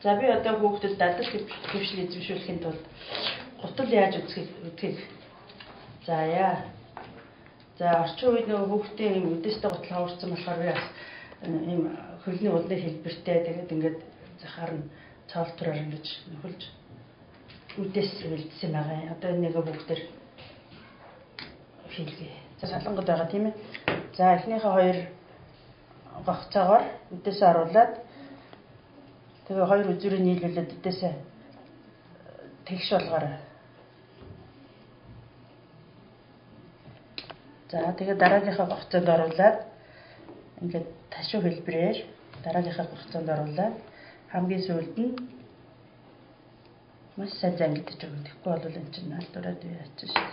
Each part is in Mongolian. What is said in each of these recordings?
За би одоо хүүхдэд дадал хөвшил эзэмшүүлэхийн тулд гутал яаж үзхийг заая. За орчин үед нөгөө хүүхдийн юм үдээстэй гутал хаварсан болохоор би бас ийм хөлний удны хэлбэртэй тэгээд ингээд захаар нь цаалтураар ингэж нөхөлж үдээс үлдсэн байгаа юм. Одоо нэг хүүхдэр хийлгээ. За салангад байгаа тийм ээ. За эхнийхээ хоёр гогцоогоор үдээсээ оруулаад тэгээ хоёр үзүүрийг нийлүүлээд үдээсээ тэгш болгоорой. За тэгээ дараагийнхаа гогцоонд оруулаад ингээд ташуу хэлбэрээр дараагийнхаа гогцоонд оруулаад хамгийн сүүлд нь маш сайн зангидж өгнө. Тэгэхгүй бол энэ чинь алдураад яачих шиг.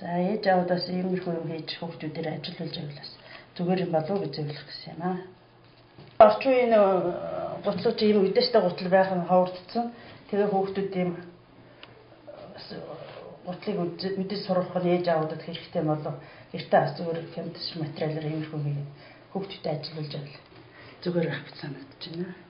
За ээж аавдаас иймэрхүү юм хийж хүүхдүүдээр ажилуулж явуулаас зүгээр юм болов уу гэж зөвлөх гэсэн юм аа. Орчин үеийн гутлууч ийм үдээстэй гутал байх нь ховордсон. Тэгээ хүүхдүүд ийм гутлыг үдээс сургах нь ээж аавдад хэрэгтэй болов. Гэртээ бас зүгээр хямдч материалаар иймэрхүү хийгээд хүүхдүүдэд ажилуулж явал зүгээр байх гэж санагдаж байна.